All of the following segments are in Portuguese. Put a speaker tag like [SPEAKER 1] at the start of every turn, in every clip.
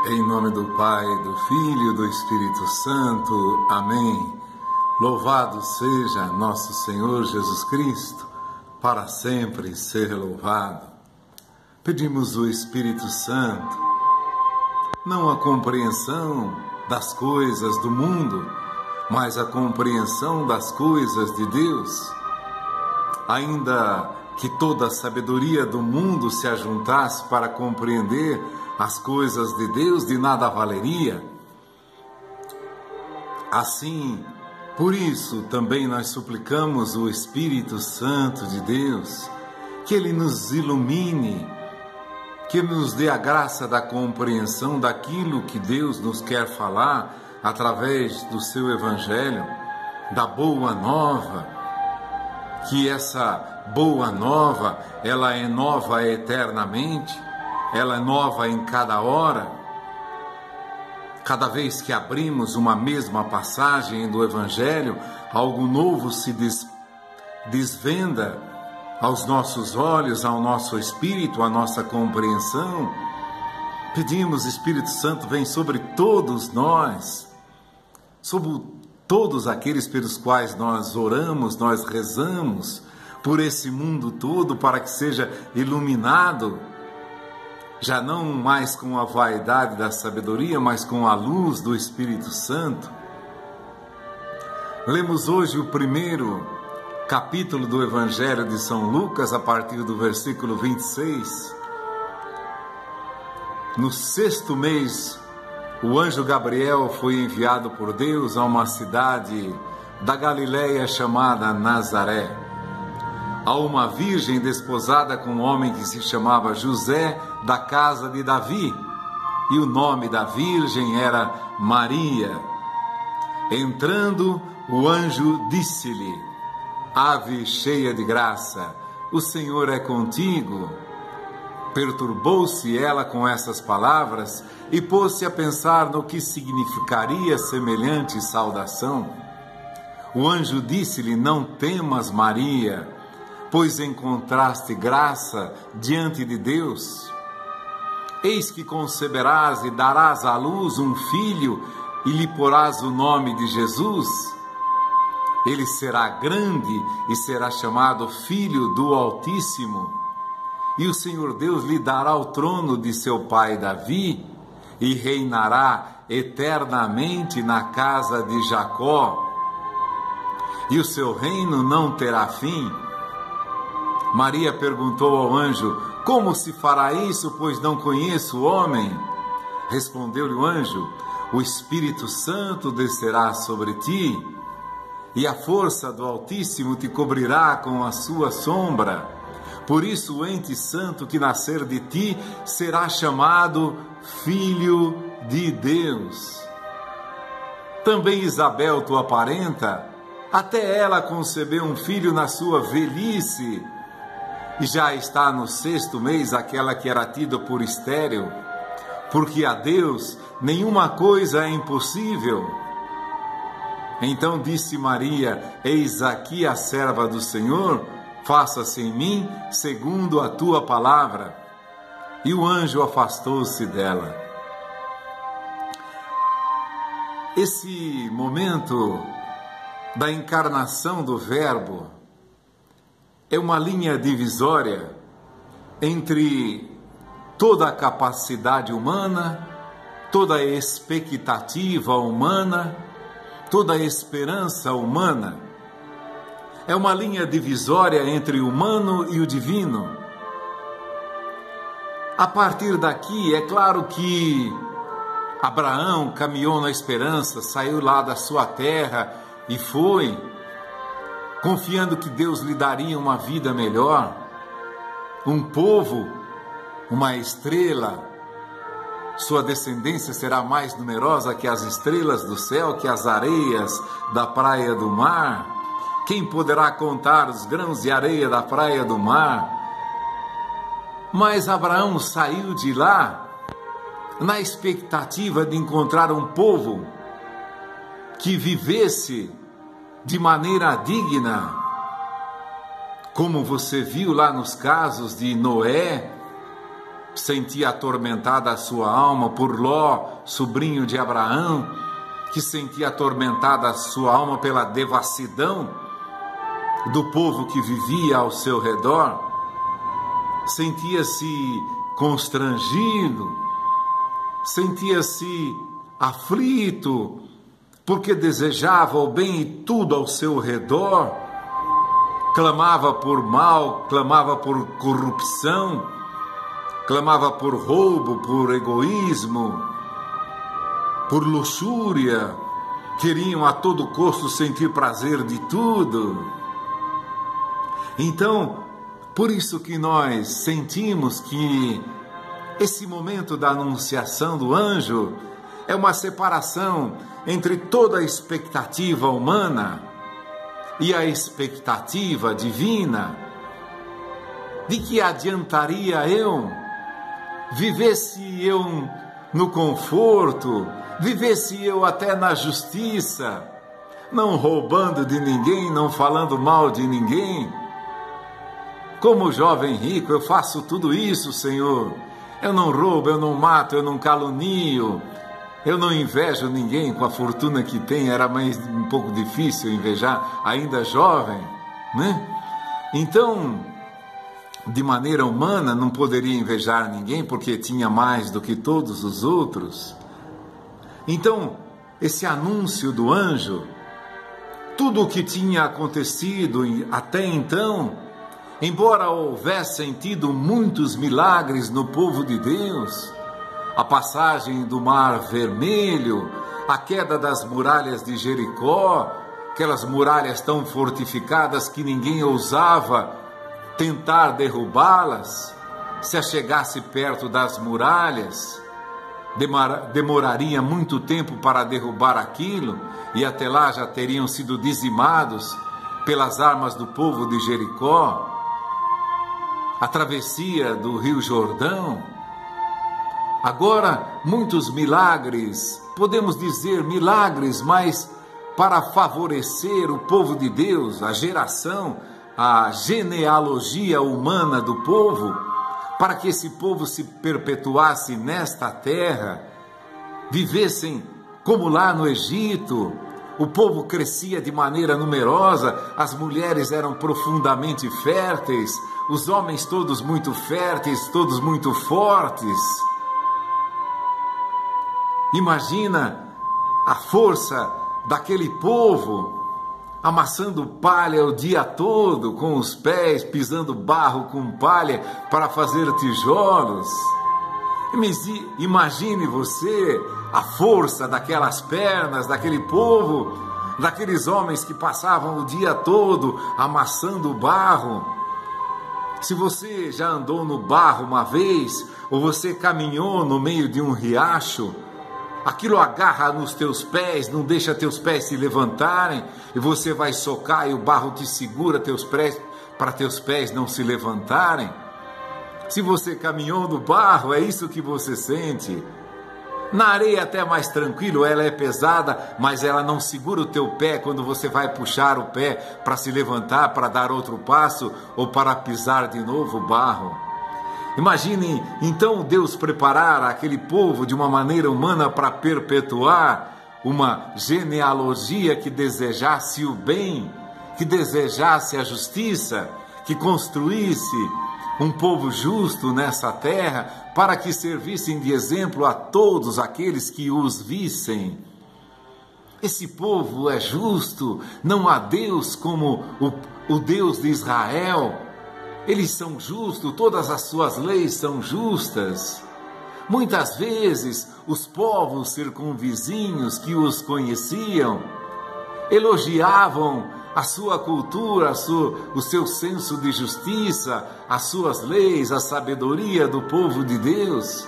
[SPEAKER 1] Em nome do Pai, do Filho e do Espírito Santo. Amém. Louvado seja nosso Senhor Jesus Cristo, para sempre ser louvado. Pedimos o Espírito Santo, não a compreensão das coisas do mundo, mas a compreensão das coisas de Deus. Ainda que toda a sabedoria do mundo se ajuntasse para compreender as coisas de Deus, de nada valeria. Assim, por isso também nós suplicamos o Espírito Santo de Deus, que Ele nos ilumine, que nos dê a graça da compreensão daquilo que Deus nos quer falar através do seu Evangelho, da Boa Nova, que essa Boa Nova, ela é nova eternamente, ela é nova em cada hora. Cada vez que abrimos uma mesma passagem do Evangelho, algo novo se desvenda aos nossos olhos, ao nosso espírito, à nossa compreensão. Pedimos, Espírito Santo, vem sobre todos nós, sobre todos aqueles pelos quais nós oramos, nós rezamos, por esse mundo todo, para que seja iluminado, já não mais com a vaidade da sabedoria, mas com a luz do Espírito Santo. Lemos hoje o primeiro capítulo do Evangelho de São Lucas, a partir do versículo 26. No sexto mês, o anjo Gabriel foi enviado por Deus a uma cidade da Galileia chamada Nazaré, a uma virgem desposada com um homem que se chamava José, da casa de Davi, e o nome da virgem era Maria. Entrando, o anjo disse-lhe: Ave cheia de graça, o Senhor é contigo. Perturbou-se ela com essas palavras e pôs-se a pensar no que significaria semelhante saudação. O anjo disse-lhe: Não temas, Maria, pois encontraste graça diante de Deus. Eis que conceberás e darás à luz um filho, e lhe porás o nome de Jesus. Ele será grande e será chamado Filho do Altíssimo. E o Senhor Deus lhe dará o trono de seu pai Davi, e reinará eternamente na casa de Jacó, e o seu reino não terá fim. Maria perguntou ao anjo: Como se fará isso, pois não conheço o homem? Respondeu-lhe o anjo: O Espírito Santo descerá sobre ti, e a força do Altíssimo te cobrirá com a sua sombra. Por isso o ente santo que nascer de ti será chamado Filho de Deus. Também Isabel, tua parenta, até ela concebeu um filho na sua velhice, e já está no sexto mês aquela que era tida por estéril, porque a Deus nenhuma coisa é impossível. Então disse Maria: Eis aqui a serva do Senhor, faça-se em mim segundo a tua palavra. E o anjo afastou-se dela. Esse momento da encarnação do Verbo é uma linha divisória entre toda a capacidade humana, toda a expectativa humana, toda a esperança humana. É uma linha divisória entre o humano e o divino. A partir daqui, é claro que Abraão caminhou na esperança, saiu lá da sua terra e foi, confiando que Deus lhe daria uma vida melhor, um povo, uma estrela. Sua descendência será mais numerosa que as estrelas do céu, que as areias da praia do mar. Quem poderá contar os grãos de areia da praia do mar? Mas Abraão saiu de lá na expectativa de encontrar um povo que vivesse de maneira digna, como você viu lá nos casos de Noé, sentia atormentada a sua alma por Ló, sobrinho de Abraão, que sentia atormentada a sua alma pela devassidão do povo que vivia ao seu redor, sentia-se constrangido, sentia-se aflito, porque desejava o bem e tudo ao seu redor, clamava por mal, clamava por corrupção, clamava por roubo, por egoísmo, por luxúria, queriam a todo custo sentir prazer de tudo. Então, por isso que nós sentimos que esse momento da anunciação do anjo é uma separação entre toda a expectativa humana e a expectativa divina. De que adiantaria eu vivesse eu no conforto, vivesse eu até na justiça, não roubando de ninguém, não falando mal de ninguém? Como jovem rico, eu faço tudo isso, Senhor. Eu não roubo, eu não mato, eu não calunio, eu não invejo ninguém com a fortuna que tem. Era mais um pouco difícil invejar, ainda jovem, né? Então, de maneira humana, não poderia invejar ninguém, porque tinha mais do que todos os outros. Então, esse anúncio do anjo, tudo o que tinha acontecido até então, embora houvessem tido muitos milagres no povo de Deus, a passagem do Mar Vermelho, a queda das muralhas de Jericó, aquelas muralhas tão fortificadas que ninguém ousava tentar derrubá-las, se achegasse perto das muralhas, demoraria muito tempo para derrubar aquilo, e até lá já teriam sido dizimados pelas armas do povo de Jericó. A travessia do Rio Jordão. Agora, muitos milagres, podemos dizer milagres, mas para favorecer o povo de Deus, a geração, a genealogia humana do povo, para que esse povo se perpetuasse nesta terra, vivessem como lá no Egito. O povo crescia de maneira numerosa, as mulheres eram profundamente férteis, os homens todos muito férteis, todos muito fortes. Imagina a força daquele povo, amassando palha o dia todo, com os pés, pisando barro com palha para fazer tijolos. Imagine você a força daquelas pernas, daquele povo, daqueles homens que passavam o dia todo amassando barro. Se você já andou no barro uma vez, ou você caminhou no meio de um riacho, aquilo agarra nos teus pés, não deixa teus pés se levantarem, e você vai socar e o barro te segura teus pés, para teus pés não se levantarem. Se você caminhou no barro, é isso que você sente. Na areia até mais tranquilo, ela é pesada, mas ela não segura o teu pé quando você vai puxar o pé para se levantar, para dar outro passo ou para pisar de novo o barro. Imagine então Deus preparar aquele povo de uma maneira humana para perpetuar uma genealogia que desejasse o bem, que desejasse a justiça, que construísse um povo justo nessa terra, para que servissem de exemplo a todos aqueles que os vissem. Esse povo é justo, não há Deus como o Deus de Israel. Eles são justos, todas as suas leis são justas. Muitas vezes, os povos circunvizinhos que os conheciam elogiavam a sua cultura, o seu senso de justiça, as suas leis, a sabedoria do povo de Deus,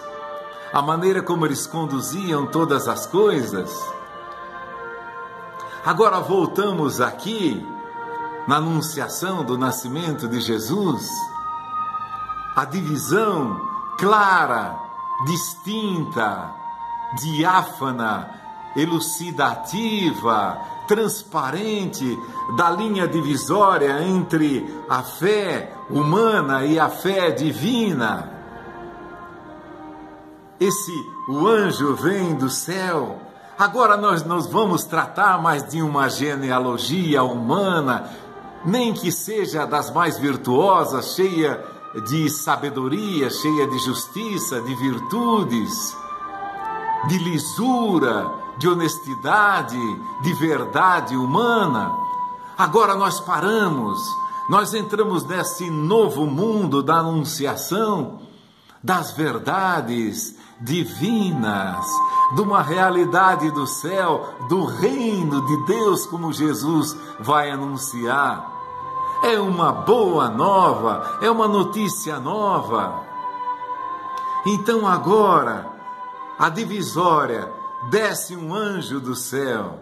[SPEAKER 1] a maneira como eles conduziam todas as coisas. Agora voltamos aqui na anunciação do nascimento de Jesus, a divisão clara, distinta, diáfana, elucidativa, transparente da linha divisória entre a fé humana e a fé divina. o anjo vem do céu. Agora nós não vamos tratar mais de uma genealogia humana, nem que seja das mais virtuosas, cheia de sabedoria, cheia de justiça, de virtudes, de lisura, de honestidade, de verdade humana. Agora nós paramos, nós entramos nesse novo mundo da anunciação das verdades divinas, de uma realidade do céu, do reino de Deus, como Jesus vai anunciar. É uma boa nova, é uma notícia nova. Então agora, a divisória, desce um anjo do céu.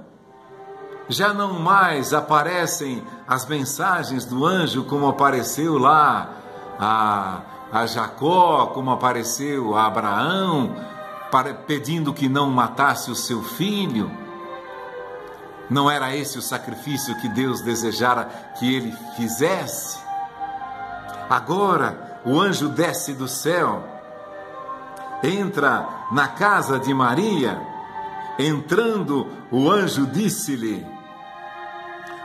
[SPEAKER 1] Já não mais aparecem as mensagens do anjo como apareceu lá a Jacó, como apareceu a Abraão, pedindo que não matasse o seu filho. Não era esse o sacrifício que Deus desejara que ele fizesse? Agora o anjo desce do céu, entra na casa de Maria. Entrando, o anjo disse-lhe: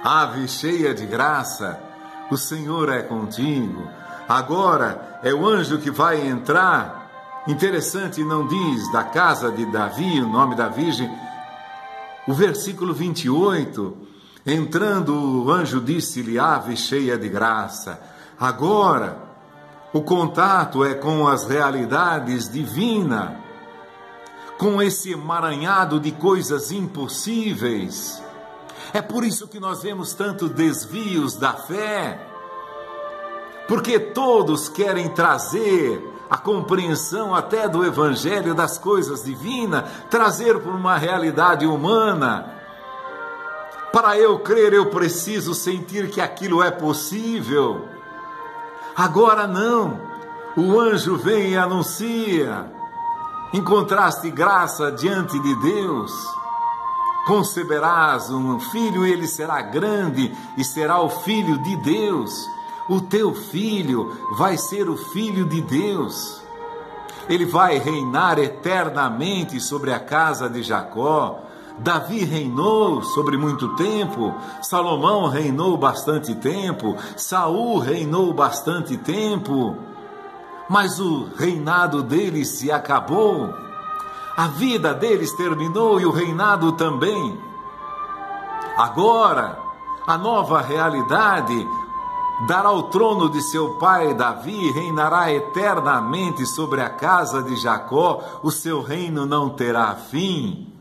[SPEAKER 1] Ave cheia de graça, o Senhor é contigo. Agora é o anjo que vai entrar. Interessante, não diz da casa de Davi, o nome da Virgem. O versículo 28, entrando o anjo disse-lhe: Ave cheia de graça. Agora o contato é com as realidades divinas, com esse emaranhado de coisas impossíveis. É por isso que nós vemos tantos desvios da fé, porque todos querem trazer a compreensão até do Evangelho, das coisas divinas, trazer para uma realidade humana. Para eu crer, eu preciso sentir que aquilo é possível. Agora não, o anjo vem e anuncia: encontraste graça diante de Deus, conceberás um filho e ele será grande e será o filho de Deus. O teu filho vai ser o filho de Deus. Ele vai reinar eternamente sobre a casa de Jacó. Davi reinou sobre muito tempo, Salomão reinou bastante tempo, Saul reinou bastante tempo, mas o reinado deles se acabou, a vida deles terminou e o reinado também. Agora, a nova realidade dará o trono de seu pai Davi, reinará eternamente sobre a casa de Jacó, o seu reino não terá fim.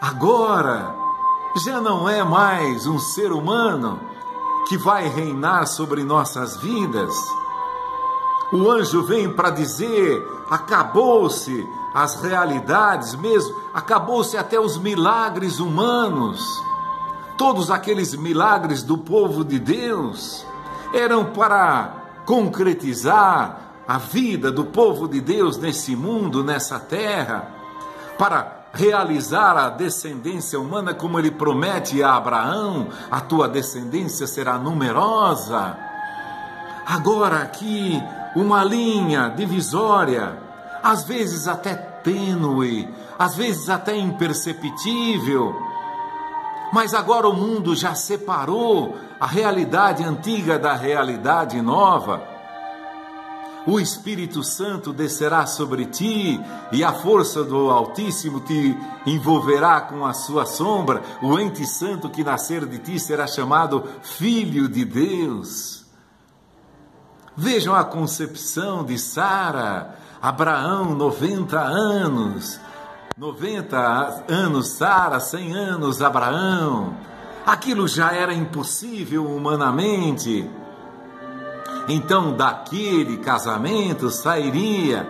[SPEAKER 1] Agora, já não é mais um ser humano que vai reinar sobre nossas vidas. O anjo vem para dizer: acabou-se as realidades mesmo, acabou-se até os milagres humanos. Todos aqueles milagres do povo de Deus eram para concretizar a vida do povo de Deus nesse mundo, nessa terra, para realizar a descendência humana, como ele promete a Abraão: a tua descendência será numerosa. Agora aqui, uma linha divisória, às vezes até tênue, às vezes até imperceptível, mas agora o mundo já separou a realidade antiga da realidade nova. O Espírito Santo descerá sobre ti e a força do Altíssimo te envolverá com a sua sombra. O ente santo que nascer de ti será chamado Filho de Deus. Vejam a concepção de Sara. Abraão, 90 anos. 90 anos Sara, 100 anos Abraão. Aquilo já era impossível humanamente. Então, daquele casamento sairia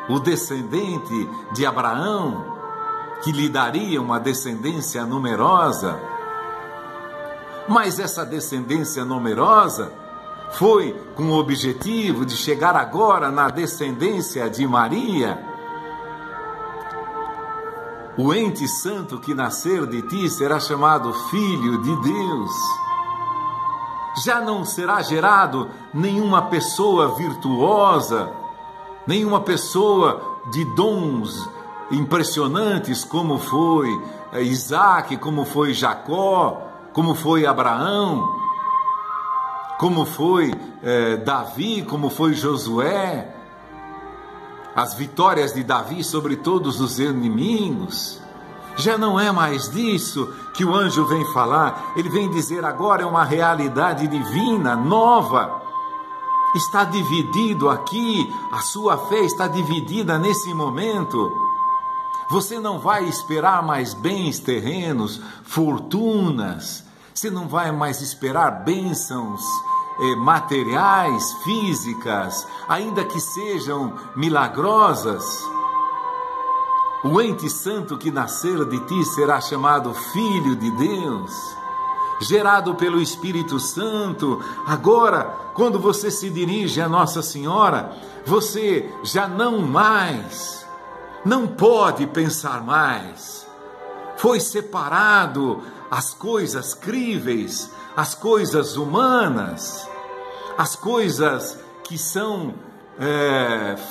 [SPEAKER 1] o descendente de Abraão, que lhe daria uma descendência numerosa. Mas essa descendência numerosa foi com o objetivo de chegar agora na descendência de Maria. O ente santo que nascer de ti será chamado Filho de Deus. Já não será gerado nenhuma pessoa virtuosa nenhuma pessoa de dons impressionantes como foi Isaac, como foi Jacó, como foi Abraão, como foi Davi, como foi Josué, as vitórias de Davi sobre todos os inimigos. Já não é mais disso que o anjo vem falar. Ele vem dizer agora é uma realidade divina, nova. Está dividido aqui, a sua fé está dividida nesse momento. Você não vai esperar mais bens terrenos, fortunas. Você não vai mais esperar bênçãos materiais, físicas, ainda que sejam milagrosas. O ente santo que nascer de ti será chamado Filho de Deus, gerado pelo Espírito Santo. Agora, quando você se dirige a Nossa Senhora, você já não pode pensar mais. Foi separado as coisas críveis, as coisas humanas, as coisas que são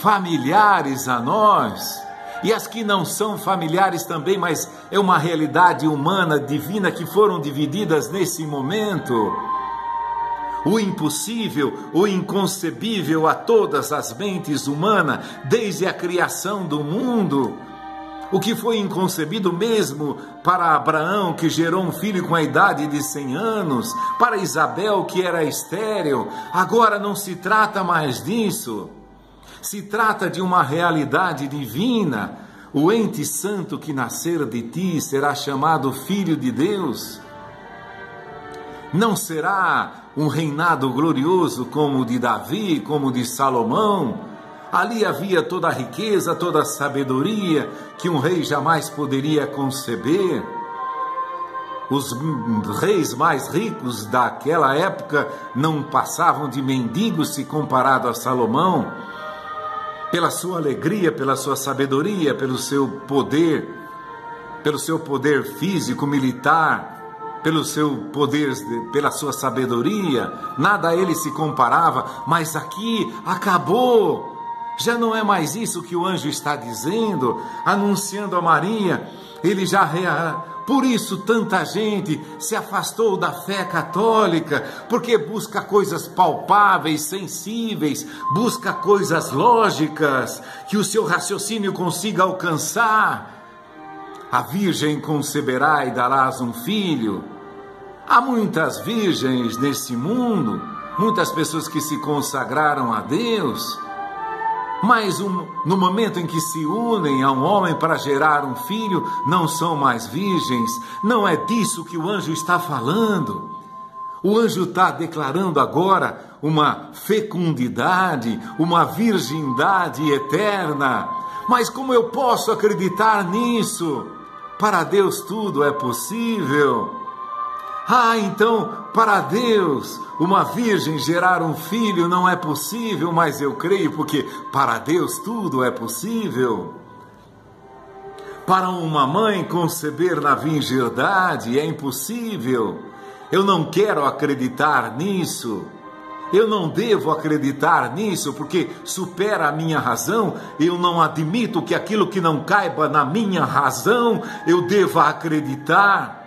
[SPEAKER 1] familiares a nós, e as que não são familiares também, mas é uma realidade humana, divina, que foram divididas nesse momento. O impossível, o inconcebível a todas as mentes humanas, desde a criação do mundo. O que foi inconcebido mesmo para Abraão, que gerou um filho com a idade de 100 anos, para Isabel, que era estéril. Agora não se trata mais disso. Se trata de uma realidade divina. O ente santo que nascer de ti será chamado Filho de Deus. Não será um reinado glorioso como o de Davi, como o de Salomão. Ali havia toda a riqueza, toda a sabedoria que um rei jamais poderia conceber. Os reis mais ricos daquela época não passavam de mendigos se comparado a Salomão. Pela sua alegria, pela sua sabedoria, pelo seu poder físico, militar, pelo seu poder, pela sua sabedoria, nada a ele se comparava, mas aqui acabou. Já não é mais isso que o anjo está dizendo, anunciando a Maria. Ele por isso tanta gente se afastou da fé católica, porque busca coisas palpáveis, sensíveis, busca coisas lógicas, que o seu raciocínio consiga alcançar. A virgem conceberá e darás um filho. Há muitas virgens nesse mundo, muitas pessoas que se consagraram a Deus, mas no momento em que se unem a um homem para gerar um filho, não são mais virgens. Não é disso que o anjo está falando. O anjo está declarando agora uma fecundidade, uma virgindade eterna. Mas como eu posso acreditar nisso? Para Deus tudo é possível. Então, para Deus, uma virgem gerar um filho não é possível, mas eu creio, porque para Deus tudo é possível. Para uma mãe conceber na virgindade é impossível. Eu não quero acreditar nisso. Eu não devo acreditar nisso, porque supera a minha razão. Eu não admito que aquilo que não caiba na minha razão, eu deva acreditar.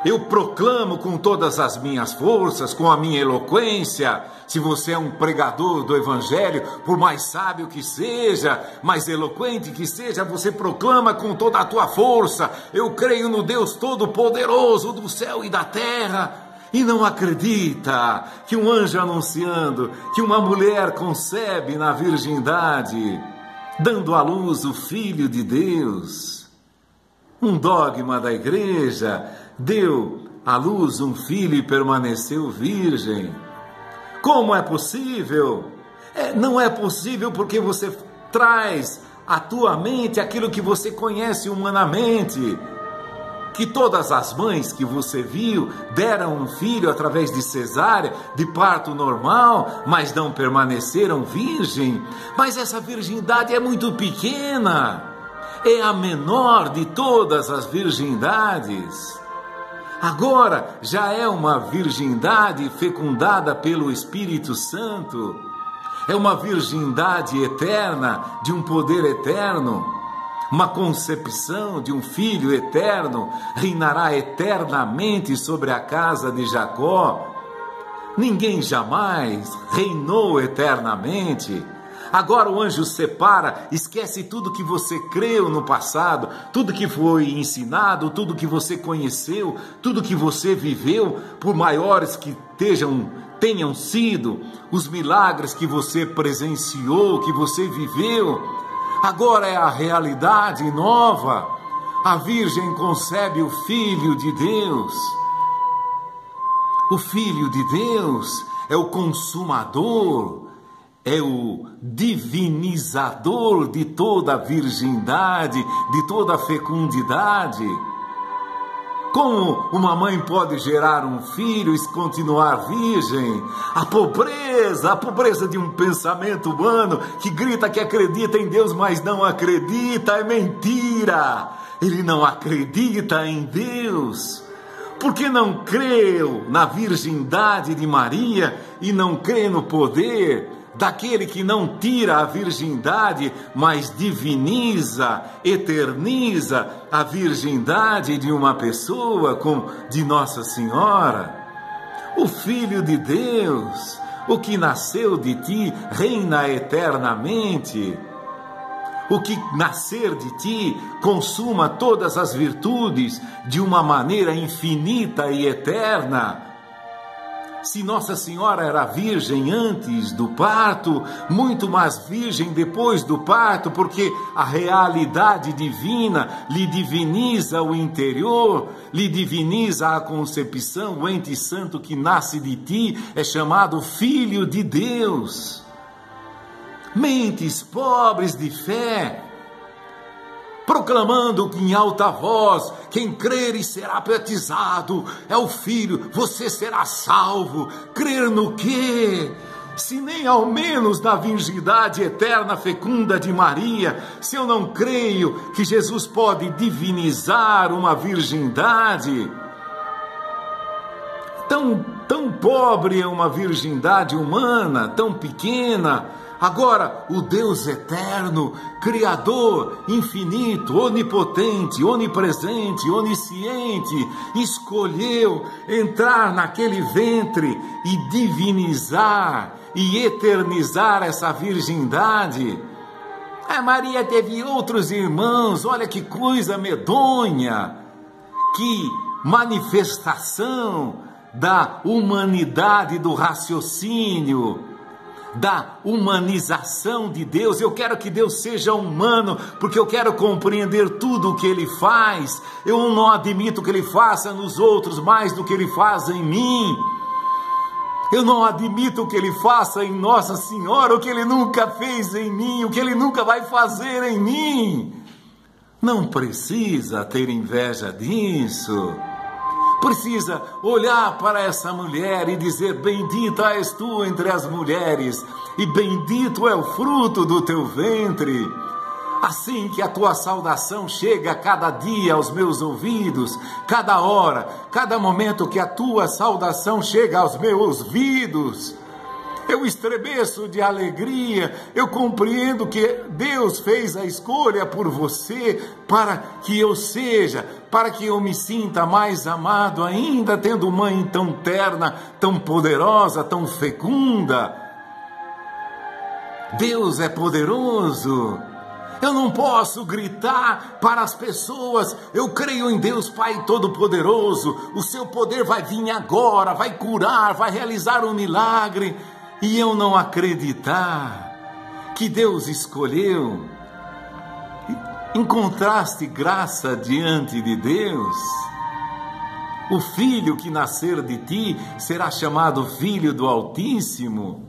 [SPEAKER 1] Eu proclamo com todas as minhas forças, com a minha eloquência. Se você é um pregador do Evangelho, por mais sábio que seja, mais eloquente que seja, você proclama com toda a tua força: eu creio no Deus Todo-Poderoso do céu e da terra. E não acredita que um anjo anunciando que uma mulher concebe na virgindade, dando à luz o Filho de Deus. Um dogma da igreja: deu à luz um filho e permaneceu virgem. Como é possível? Não é possível porque você traz à tua mente aquilo que você conhece humanamente. Que todas as mães que você viu deram um filho através de cesárea, de parto normal, mas não permaneceram virgem. Mas essa virgindade é muito pequena. É a menor de todas as virgindades. Agora já é uma virgindade fecundada pelo Espírito Santo. É uma virgindade eterna, de um poder eterno, uma concepção de um filho eterno, reinará eternamente sobre a casa de Jacó. Ninguém jamais reinou eternamente. Agora o anjo separa, esquece tudo que você creu no passado, tudo que foi ensinado, tudo que você conheceu, tudo que você viveu, por maiores que tenham sido, os milagres que você presenciou, que você viveu. Agora é a realidade nova. A Virgem concebe o Filho de Deus. O Filho de Deus é o consumador, é o divinizador de toda a virgindade, de toda a fecundidade. Como uma mãe pode gerar um filho e continuar virgem? A pobreza de um pensamento humano que grita que acredita em Deus, mas não acredita, é mentira. Ele não acredita em Deus, porque não creu na virgindade de Maria e não crê no poder daquele que não tira a virgindade, mas diviniza, eterniza a virgindade de uma pessoa, como de Nossa Senhora. O Filho de Deus, o que nasceu de ti, reina eternamente. O que nascer de ti consuma todas as virtudes de uma maneira infinita e eterna. Se Nossa Senhora era virgem antes do parto, muito mais virgem depois do parto, porque a realidade divina lhe diviniza o interior, lhe diviniza a concepção. O ente santo que nasce de ti é chamado Filho de Deus. Mentes pobres de fé, proclamando em alta voz: quem crer e será batizado é o Filho, você será salvo. Crer no quê? Se nem ao menos na virgindade eterna fecunda de Maria, se eu não creio que Jesus pode divinizar uma virgindade, tão pobre é uma virgindade humana, tão pequena. Agora, o Deus eterno, Criador, infinito, onipotente, onipresente, onisciente, escolheu entrar naquele ventre e divinizar e eternizar essa virgindade. A Maria teve outros irmãos, olha que coisa medonha, que manifestação da humanidade do raciocínio, da humanização de Deus. Eu quero que Deus seja humano, porque eu quero compreender tudo o que Ele faz. Eu não admito que Ele faça nos outros mais do que Ele faz em mim. Eu não admito que Ele faça em Nossa Senhora o que Ele nunca fez em mim, o que Ele nunca vai fazer em mim. Não precisa ter inveja disso. Precisa olhar para essa mulher e dizer: bendita és tu entre as mulheres, e bendito é o fruto do teu ventre. Assim que a tua saudação chega cada dia aos meus ouvidos, cada hora, cada momento que a tua saudação chega aos meus ouvidos, eu estremeço de alegria. Eu compreendo que Deus fez a escolha por você para que eu seja, para que eu me sinta mais amado ainda, tendo mãe tão terna, tão poderosa, tão fecunda. Deus é poderoso. Eu não posso gritar para as pessoas: eu creio em Deus Pai Todo-Poderoso, o seu poder vai vir agora, vai curar, vai realizar um milagre. E eu não acreditar que Deus escolheu, encontraste graça diante de Deus. O filho que nascer de ti será chamado Filho do Altíssimo.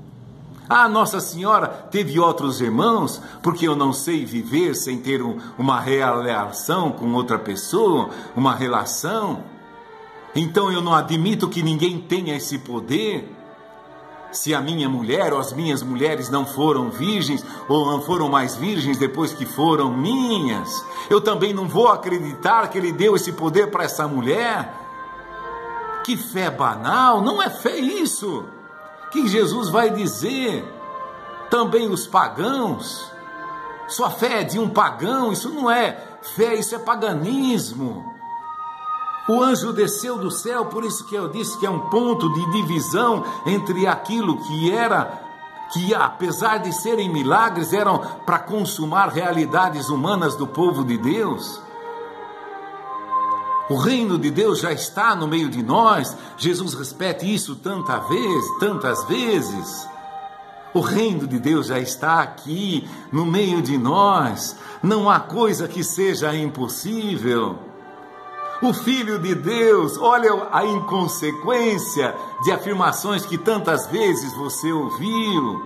[SPEAKER 1] Ah, Nossa Senhora teve outros irmãos, porque eu não sei viver sem ter uma relação com outra pessoa, uma relação. Então eu não admito que ninguém tenha esse poder. Se a minha mulher ou as minhas mulheres não foram virgens, ou não foram mais virgens depois que foram minhas, eu também não vou acreditar que Ele deu esse poder para essa mulher. Que fé banal! Não é fé isso que Jesus vai dizer. também os pagãos. Sua fé é de um pagão, isso não é fé, isso é paganismo. O anjo desceu do céu, por isso que eu disse que é um ponto de divisão entre aquilo que apesar de serem milagres, eram para consumar realidades humanas do povo de Deus. O reino de Deus já está no meio de nós. Jesus repete isso tantas vezes. O reino de Deus já está aqui, no meio de nós. Não há coisa que seja impossível. O Filho de Deus, olha a inconsequência de afirmações que tantas vezes você ouviu.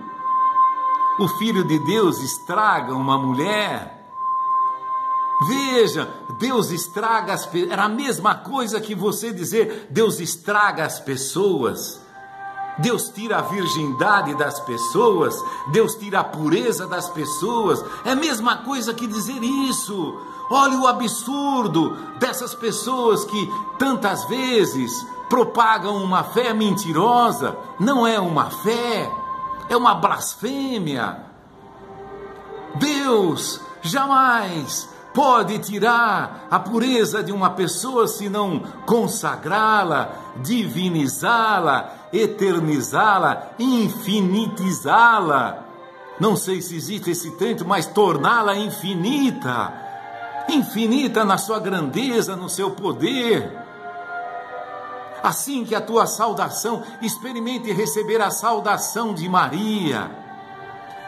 [SPEAKER 1] O Filho de Deus estraga uma mulher. Veja, Deus estraga as pessoas. Era a mesma coisa que você dizer, Deus estraga as pessoas. Deus tira a virgindade das pessoas, Deus tira a pureza das pessoas. É a mesma coisa que dizer isso. Olha o absurdo dessas pessoas que tantas vezes propagam uma fé mentirosa. Não é uma fé, é uma blasfêmia. Deus jamais pode tirar a pureza de uma pessoa se não consagrá-la, divinizá-la, eternizá-la, infinitizá-la. Não sei se existe esse termo, mas torná-la infinita. Infinita na sua grandeza, no seu poder. Assim que a tua saudação, experimente receber a saudação de Maria.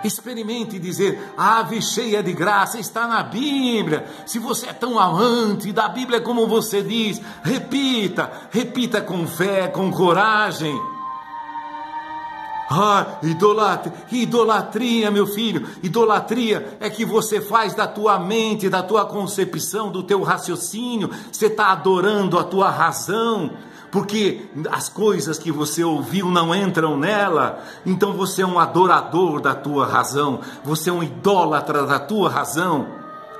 [SPEAKER 1] Experimente dizer, ave cheia de graça, está na Bíblia. Se você é tão amante da Bíblia como você diz, repita com fé, com coragem. Idolatria, meu filho, idolatria é que você faz da tua mente, da tua concepção, do teu raciocínio, você está adorando a tua razão, porque as coisas que você ouviu não entram nela, então você é um adorador da tua razão, você é um idólatra da tua razão.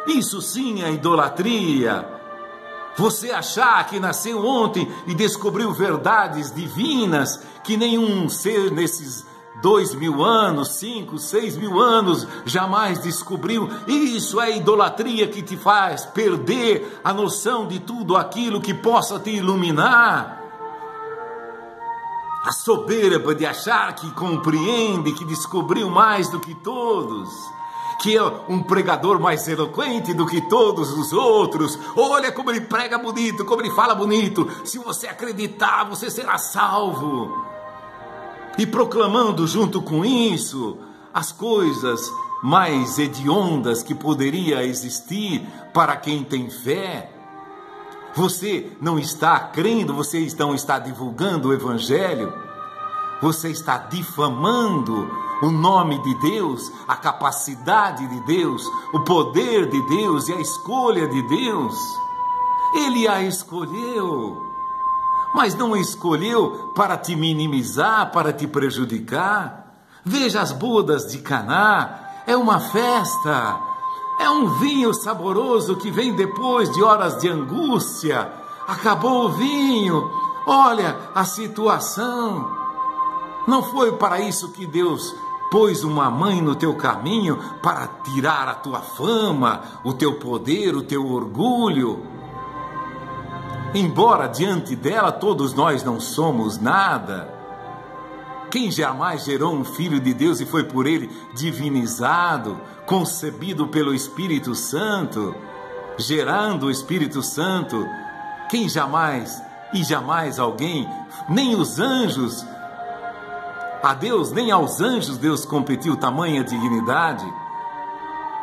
[SPEAKER 1] Isso sim é idolatria. Você achar que nasceu ontem e descobriu verdades divinas que nenhum ser nesses 2.000 anos, 5, 6.000 anos jamais descobriu. Isso é idolatria que te faz perder a noção de tudo aquilo que possa te iluminar. A soberba de achar que compreende, que descobriu mais do que todos, que é um pregador mais eloquente do que todos os outros. Olha como ele prega bonito, como ele fala bonito. Se você acreditar, você será salvo. E proclamando junto com isso as coisas mais hediondas que poderia existir para quem tem fé. Você não está crendo, você não está divulgando o Evangelho, você está difamando o nome de Deus, a capacidade de Deus, o poder de Deus e a escolha de Deus. Ele a escolheu, mas não a escolheu para te minimizar, para te prejudicar. Veja as bodas de Caná, é uma festa. É um vinho saboroso que vem depois de horas de angústia. Acabou o vinho. Olha a situação. Não foi para isso que Deus pôs uma mãe no teu caminho, para tirar a tua fama, o teu poder, o teu orgulho. Embora diante dela todos nós não somos nada. Quem jamais gerou um filho de Deus e foi por ele divinizado, concebido pelo Espírito Santo, gerando o Espírito Santo? Quem jamais, e jamais alguém, nem os anjos, a Deus, nem aos anjos Deus competiu tamanha dignidade?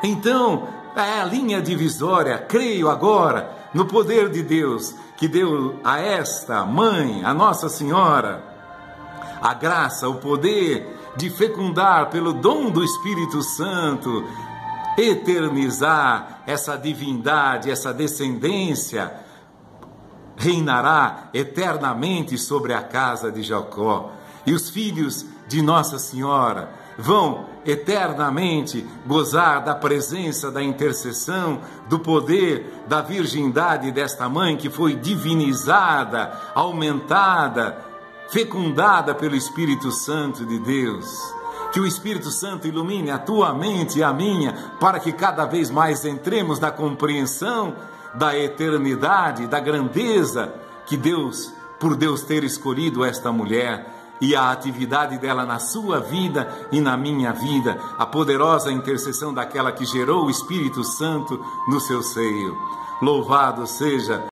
[SPEAKER 1] Então, é a linha divisória. Creio agora no poder de Deus, que deu a esta mãe, a Nossa Senhora, a graça, o poder de fecundar pelo dom do Espírito Santo, eternizar essa divindade, essa descendência, reinará eternamente sobre a casa de Jacó. E os filhos de Nossa Senhora vão eternamente gozar da presença, da intercessão, do poder, da virgindade desta mãe que foi divinizada, aumentada, fecundada pelo Espírito Santo de Deus. Que o Espírito Santo ilumine a tua mente e a minha, para que cada vez mais entremos na compreensão da eternidade, da grandeza que Deus, por Deus ter escolhido esta mulher e a atividade dela na sua vida e na minha vida, a poderosa intercessão daquela que gerou o Espírito Santo no seu seio. Louvado seja